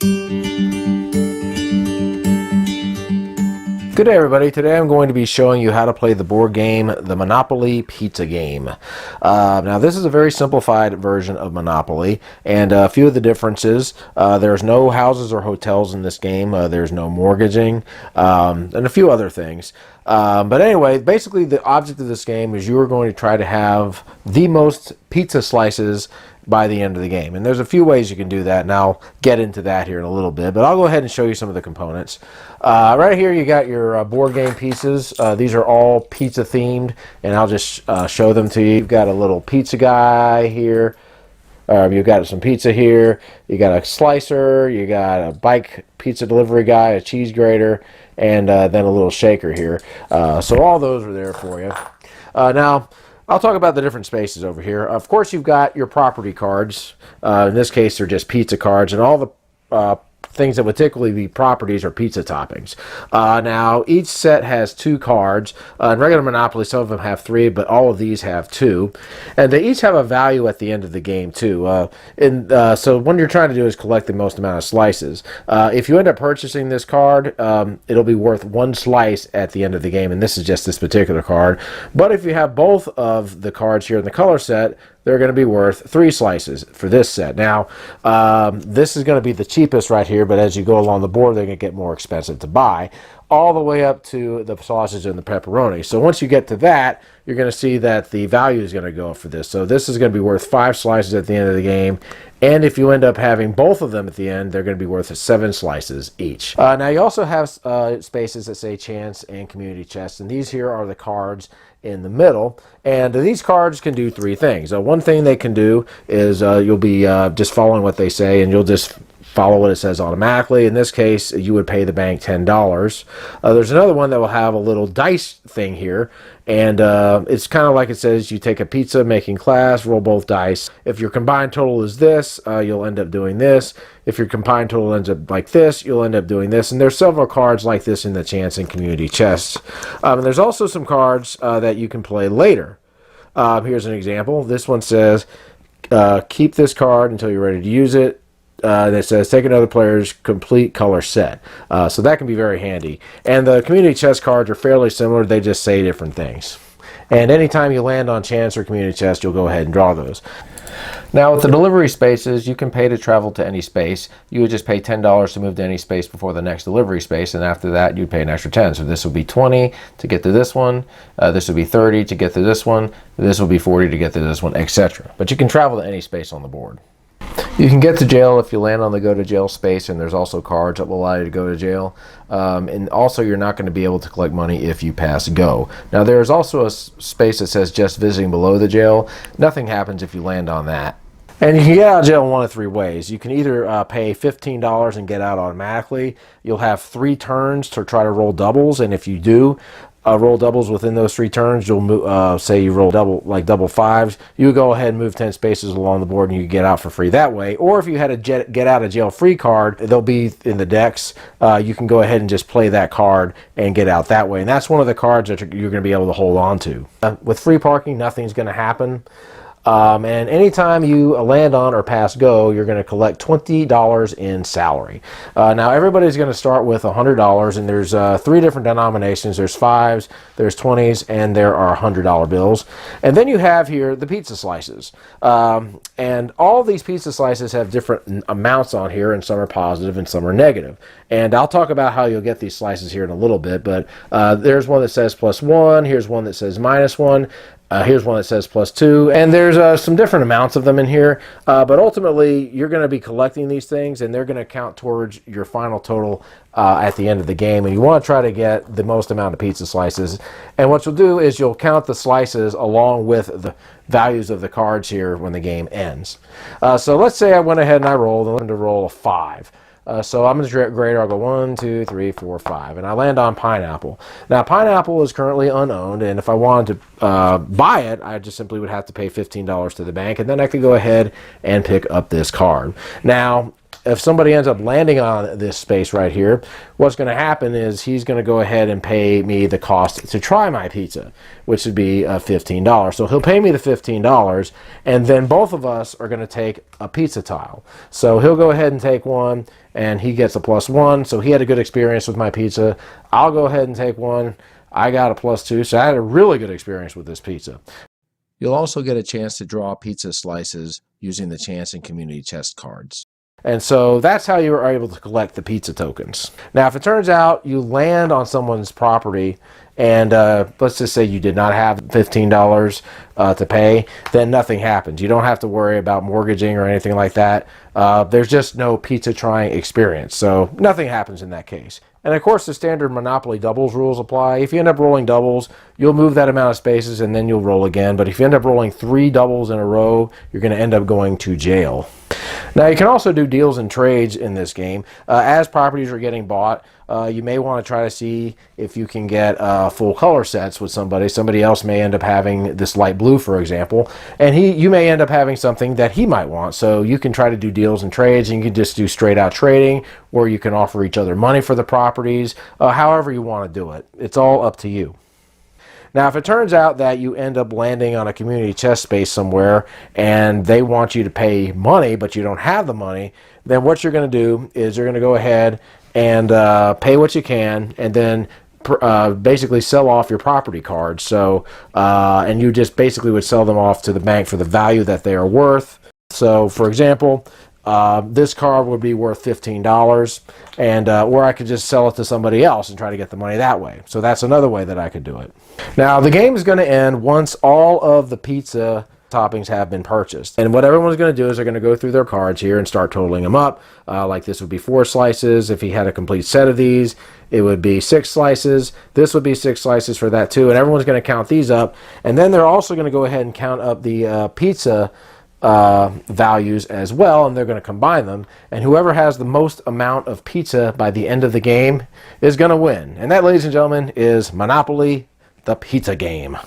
Good day, everybody. Today I'm going to be showing you how to play the board game, the Monopoly Pizza Game. Now this is a very simplified version of Monopoly, and a few of the differences. There's no houses or hotels in this game. There's no mortgaging, and a few other things. But anyway, basically the object of this game is you are going to try to have the most pizza slices by the end of the game. And there's a few ways you can do that, and I'll get into that here in a little bit. But I'll go ahead and show you some of the components. Right here you got your board game pieces. These are all pizza themed, and I'll just show them to you. You've got a little pizza guy here. You've got some pizza here. You got a slicer. You got a bike pizza delivery guy, a cheese grater, and then a little shaker here. So all those are there for you. Now, I'll talk about the different spaces over here. Of course, you've got your property cards. In this case, they're just pizza cards, and all the things that would typically be properties are pizza toppings. Now, each set has 2 cards. In regular Monopoly, some of them have 3, but all of these have 2. And they each have a value at the end of the game, too. So what you're trying to do is collect the most amount of slices. If you end up purchasing this card, it'll be worth 1 slice at the end of the game, and this is just this particular card. But if you have both of the cards here in the color set, they're going to be worth 3 slices for this set. Now, this is going to be the cheapest right here, but as you go along the board, they're going to get more expensive to buy, all the way up to the sausage and the pepperoni. So once you get to that, you're going to see that the value is going to go up for this. So this is going to be worth 5 slices at the end of the game. And if you end up having both of them at the end, they're going to be worth 7 slices each. Now, you also have spaces that say chance and community chest. And these here are the cards in the middle. And these cards can do 3 things. One thing they can do is you'll be just following what they say, and you'll just follow what it says automatically. In this case, you would pay the bank $10. There's another one that will have a little dice thing here, and it's kind of like it says you take a pizza making class, roll both dice. If your combined total is this, you'll end up doing this. If your combined total ends up like this, you'll end up doing this. And there's several cards like this in the chance and community chests. And there's also some cards that you can play later. Here's an example. This one says keep this card until you're ready to use it. And it says take another player's complete color set. So that can be very handy. And the community chest cards are fairly similar. They just say different things. And anytime you land on chance or community chest, you'll go ahead and draw those. Now, with the delivery spaces, you can pay to travel to any space. You would just pay $10 to move to any space before the next delivery space, and after that, you'd pay an extra 10. So this would be 20 to get to this one. This would be 30 to get to this one. This would be 40 to get to this one, etc. But you can travel to any space on the board. You can get to jail if you land on the go to jail space, and there's also cards that will allow you to go to jail. And also, you're not going to be able to collect money if you pass go. Now, there's also a space that says just visiting below the jail. Nothing happens if you land on that. And you can get out of jail in one of 3 ways. You can either pay $15 and get out automatically. You'll have 3 turns to try to roll doubles, and if you do roll doubles within those 3 turns, you'll move, say you roll double fives, you go ahead and move 10 spaces along the board, and you get out for free that way. Or if you had a get out of jail free card, they'll be in the decks. You can go ahead and just play that card and get out that way. And that's one of the cards that you're going to be able to hold on to. With free parking, nothing's going to happen. And anytime you land on or pass go, you're going to collect $20 in salary. Now, everybody's going to start with $100, and there's 3 different denominations. There's 5s, there's 20s, and there are $100 bills. And then you have here the pizza slices. And all these pizza slices have different amounts on here, and some are positive and some are negative. And I'll talk about how you'll get these slices here in a little bit, but there's one that says +1, here's one that says -1, here's one that says +2, and there's some different amounts of them in here, but ultimately you're going to be collecting these things, and they're going to count towards your final total at the end of the game, and you want to try to get the most amount of pizza slices. And what you'll do is you'll count the slices along with the values of the cards here when the game ends. So let's say I went ahead and I rolled, and I'm going to roll a 5. So I'm going to grader. I'll go 1, 2, 3, 4, 5, and I land on pineapple. Now, pineapple is currently unowned, and if I wanted to buy it, I just simply would have to pay $15 to the bank, and then I could go ahead and pick up this card. Now, if somebody ends up landing on this space right here, what's going to happen is he's going to go ahead and pay me the cost to try my pizza, which would be $15. So he'll pay me the $15, and then both of us are going to take a pizza tile. So he'll go ahead and take one, and he gets a +1. So he had a good experience with my pizza. I'll go ahead and take one. I got a +2, so I had a really good experience with this pizza. You'll also get a chance to draw pizza slices using the Chance and Community chest cards. And so that's how you are able to collect the pizza tokens. Now, if it turns out you land on someone's property and let's just say you did not have $15 to pay, then nothing happens. You don't have to worry about mortgaging or anything like that. There's just no pizza trying experience, so nothing happens in that case. And of course, the standard Monopoly doubles rules apply. If you end up rolling doubles, you'll move that amount of spaces and then you'll roll again. But if you end up rolling 3 doubles in a row, you're going to end up going to jail. Now, you can also do deals and trades in this game. As properties are getting bought, you may want to try to see if you can get full color sets with somebody. Somebody else may end up having this light blue, for example, and you may end up having something that he might want. So you can try to do deals and trades, and you can just do straight out trading, or you can offer each other money for the properties, however you want to do it. It's all up to you. Now, if it turns out that you end up landing on a community chest space somewhere and they want you to pay money, but you don't have the money, then what you're going to do is you're going to go ahead and pay what you can, and then basically sell off your property cards. So, and you just basically would sell them off to the bank for the value that they are worth. So, for example, this card would be worth $15, and or I could just sell it to somebody else and try to get the money that way. So that's another way that I could do it. Now, the game is going to end once all of the pizza toppings have been purchased. And what everyone's going to do is they're going to go through their cards here and start totaling them up. Like this would be 4 slices. If he had a complete set of these, it would be 6 slices. This would be 6 slices for that too. And everyone's going to count these up. And then they're also going to go ahead and count up the pizza values as well, and they're going to combine them, and whoever has the most amount of pizza by the end of the game is going to win. And that, ladies and gentlemen, is Monopoly, the pizza game.